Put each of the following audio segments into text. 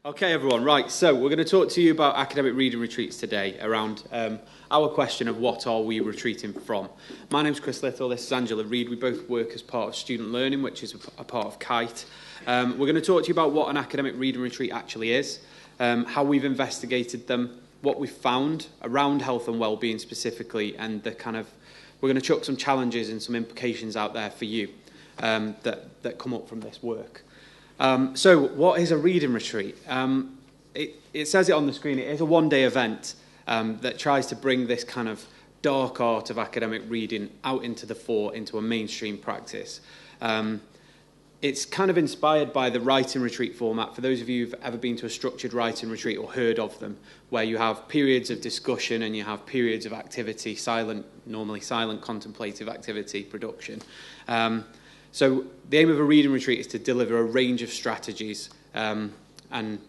Okay, everyone, right, so we're going to talk to you about academic reading retreats today around our question of what are we retreating from. My name's Chris Little, this is Angela Reid. We both work as part of Student Learning, which is a part of KIITE. We're going to talk to you about what an academic reading retreat actually is, how we've investigated them, what we've found around health and wellbeing specifically, and we're going to chuck some challenges and some implications out there for you that come up from this work. So what is a reading retreat? It says it on the screen. It is a one-day event that tries to bring this kind of dark art of academic reading out into the fore, into a mainstream practice. It's kind of inspired by the writing retreat format. For those of you who've ever been to a structured writing retreat or heard of them, where you have periods of discussion and you have periods of activity, normally silent contemplative activity, production. So the aim of a reading retreat is to deliver a range of strategies and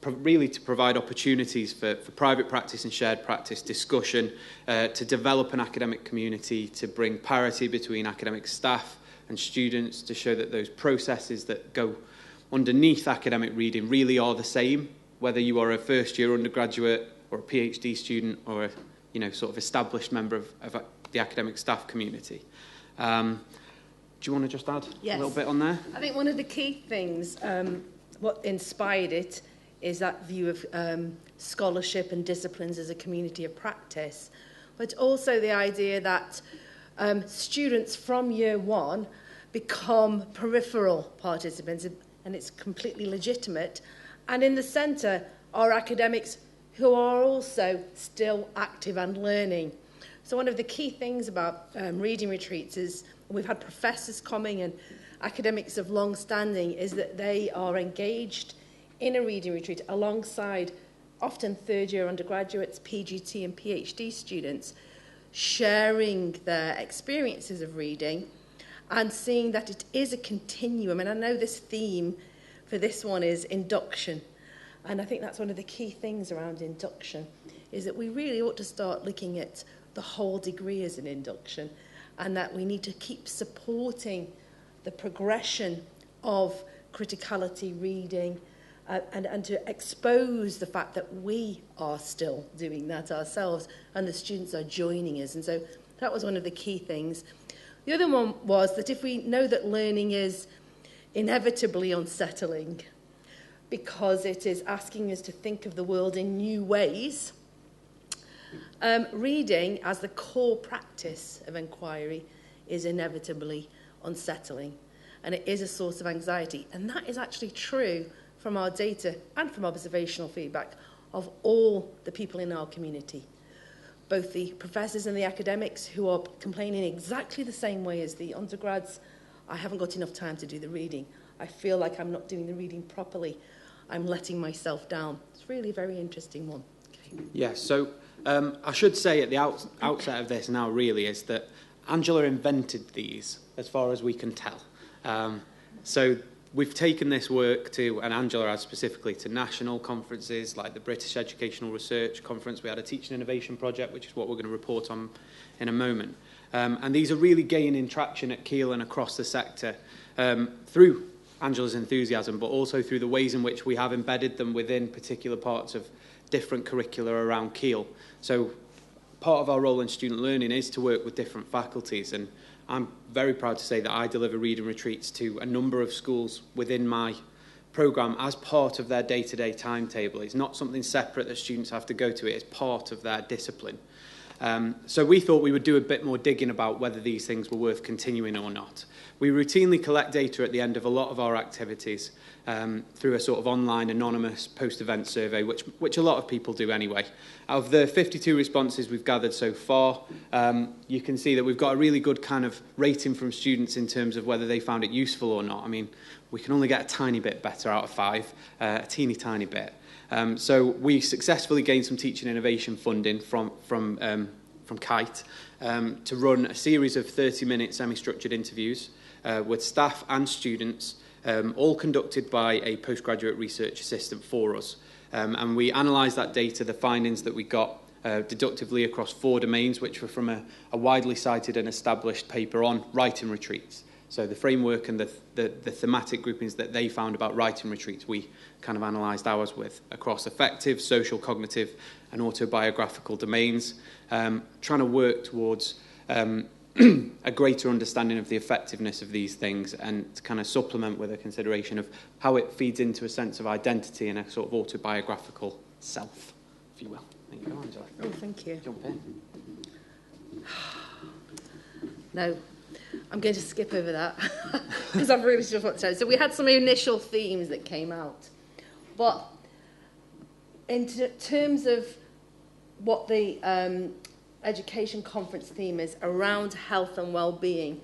really to provide opportunities for private practice and shared practice discussion, to develop an academic community, to bring parity between academic staff and students, to show that those processes that go underneath academic reading really are the same, whether you are a first-year undergraduate or a PhD student or a sort of established member of the academic staff community. Do you want to just add a little bit on there? I think one of the key things, what inspired it, is that view of scholarship and disciplines as a community of practice, but also the idea that students from year one become peripheral participants, and it's completely legitimate. And in the centre are academics who are also still active and learning. So one of the key things about reading retreats is, we've had professors coming and academics of long standing, is that they are engaged in a reading retreat alongside often third-year undergraduates, PGT and PhD students, sharing their experiences of reading and seeing that it is a continuum. And I know this theme for this one is induction. And I think that's one of the key things around induction, is that we really ought to start looking at the whole degree as an induction, and that we need to keep supporting the progression of criticality reading and to expose the fact that we are still doing that ourselves and the students are joining us. And so that was one of the key things. The other one was that if we know that learning is inevitably unsettling because it is asking us to think of the world in new ways, reading as the core practice of inquiry is inevitably unsettling, and it is a source of anxiety. And that is actually true from our data and from observational feedback of all the people in our community, both the professors and the academics who are complaining exactly the same way as the undergrads. I haven't got enough time to do the reading. I feel like I'm not doing the reading properly. I'm letting myself down. It's really a very interesting one. Okay. Yeah, so I should say at the outset of this now really is that Angela invented these, as far as we can tell. So we've taken this work to, and Angela has specifically, to national conferences like the British Educational Research Conference. We had a teaching innovation project, which is what we're going to report on in a moment. And these are really gaining traction at Keele and across the sector through Angela's enthusiasm, but also through the ways in which we have embedded them within particular parts of different curricula around Keele. So part of our role in student learning is to work with different faculties, and I'm very proud to say that I deliver reading retreats to a number of schools within my programme as part of their day-to-day timetable. It's not something separate that students have to go to, it is part of their discipline. So we thought we would do a bit more digging about whether these things were worth continuing or not. We routinely collect data at the end of a lot of our activities through a sort of online anonymous post-event survey, which a lot of people do anyway. Out of the 52 responses we've gathered so far, you can see that we've got a really good kind of rating from students in terms of whether they found it useful or not. I mean, we can only get a tiny bit better out of 5, a teeny tiny bit. So we successfully gained some teaching innovation funding from KIITE to run a series of 30-minute semi-structured interviews with staff and students, all conducted by a postgraduate research assistant for us. And we analysed that data, the findings that we got deductively across 4 domains, which were from a widely cited and established paper on writing retreats. So the framework and the thematic groupings that they found about writing retreats, we kind of analysed ours with across affective, social, cognitive and autobiographical domains, trying to work towards a greater understanding of the effectiveness of these things and to kind of supplement with a consideration of how it feeds into a sense of identity and a sort of autobiographical self, if you will. Thank you, Angela. Oh, thank you. Jump in. No, I'm going to skip over that because I've really just what to say. So we had some initial themes that came out, but in terms of what the education conference theme is around health and well-being,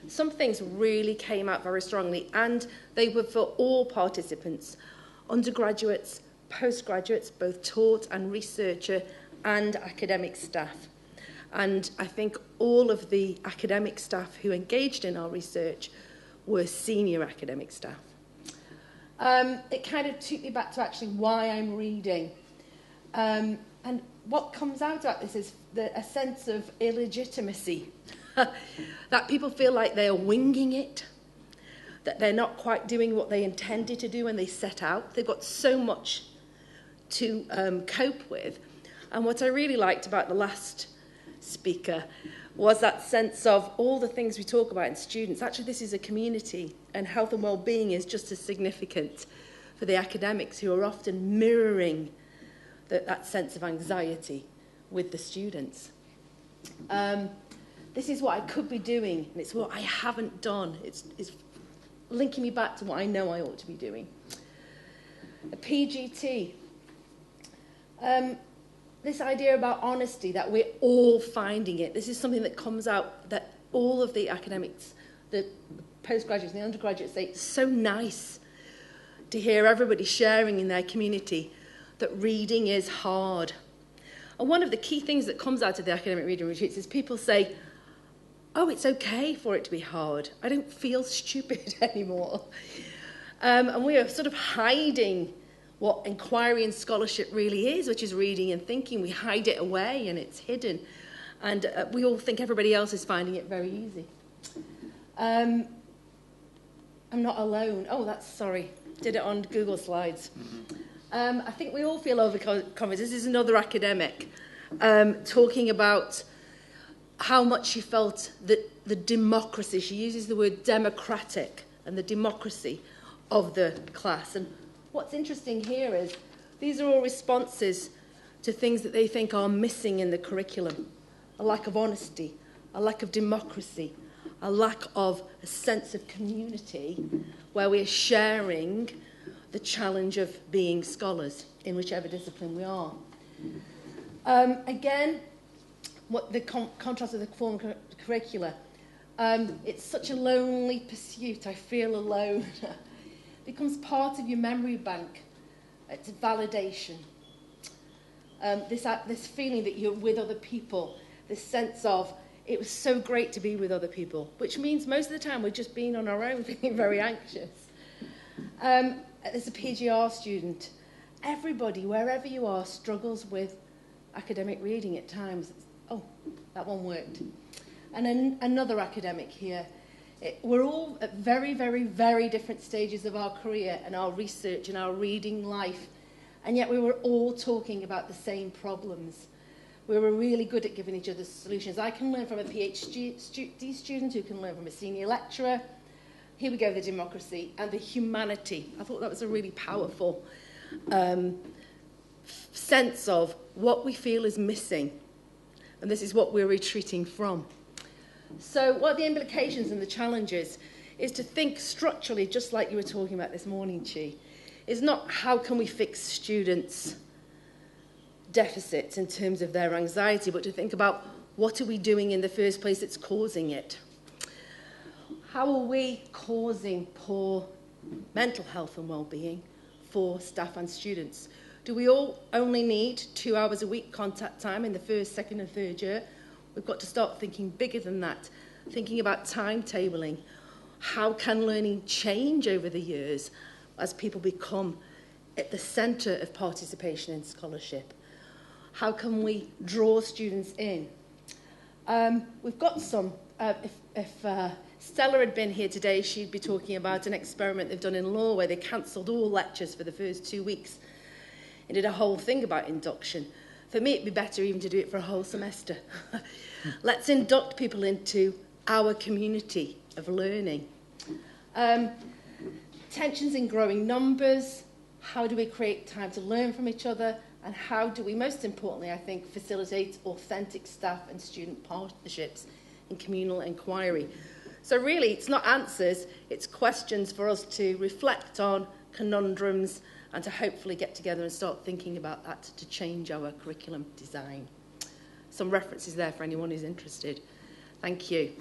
some things really came out very strongly, and they were for all participants, undergraduates, postgraduates, both taught and researcher, and academic staff. And I think all of the academic staff who engaged in our research were senior academic staff. It kind of took me back to actually why I'm reading. And what comes out of this is a sense of illegitimacy, that people feel like they're winging it, that they're not quite doing what they intended to do when they set out. They've got so much to cope with. And what I really liked about the last speaker was that sense of all the things we talk about in students. Actually, this is a community, and health and well-being is just as significant for the academics who are often mirroring that sense of anxiety with the students. This is what I could be doing, and it's what I haven't done. It's linking me back to what I know I ought to be doing. A PGT. This idea about honesty, that we're all finding it. This is something that comes out that all of the academics, the postgraduates and the undergraduates say, it's so nice to hear everybody sharing in their community that reading is hard. And one of the key things that comes out of the academic reading retreats is people say, oh, it's okay for it to be hard. I don't feel stupid anymore. And we are sort of hiding what inquiry and scholarship really is, which is reading and thinking. We hide it away and it's hidden. And we all think everybody else is finding it very easy. I'm not alone. Oh, sorry. Did it on Google Slides. I think we all feel overconfident. This is another academic talking about how much she felt that the democracy, she uses the word democratic, and the democracy of the class. And what's interesting here is these are all responses to things that they think are missing in the curriculum. A lack of honesty, a lack of democracy, a lack of a sense of community where we're sharing the challenge of being scholars in whichever discipline we are. Again, what the contrast of the form curricula. It's such a lonely pursuit. I feel alone. Becomes part of your memory bank. It's a validation. This feeling that you're with other people, this sense of it was so great to be with other people, which means most of the time we're just being on our own, feeling very anxious. As a PGR student, everybody, wherever you are, struggles with academic reading at times. Oh, that one worked. And then another academic here. We're all at very, very, very different stages of our career and our research and our reading life, and yet we were all talking about the same problems. We were really good at giving each other solutions. I can learn from a PhD student who can learn from a senior lecturer. Here we go, the democracy and the humanity. I thought that was a really powerful sense of what we feel is missing, and this is what we're retreating from. So what are the implications and the challenges is to think structurally, just like you were talking about this morning, Chi. It's not how can we fix students' deficits in terms of their anxiety, but to think about what are we doing in the first place that's causing it. How are we causing poor mental health and well-being for staff and students? Do we all only need 2 hours a week contact time in the first, second and third year? We've got to start thinking bigger than that, thinking about timetabling. How can learning change over the years as people become at the centre of participation in scholarship? How can we draw students in? We've got some, if Stella had been here today, she'd be talking about an experiment they've done in law where they cancelled all lectures for the first 2 weeks and did a whole thing about induction. For me, it'd be better even to do it for a whole semester. Let's induct people into our community of learning. Tensions in growing numbers. How do we create time to learn from each other? And how do we, most importantly, I think, facilitate authentic staff and student partnerships in communal inquiry? So really, it's not answers, it's questions for us to reflect on, conundrums, and to hopefully get together and start thinking about that to change our curriculum design. Some references there for anyone who's interested. Thank you.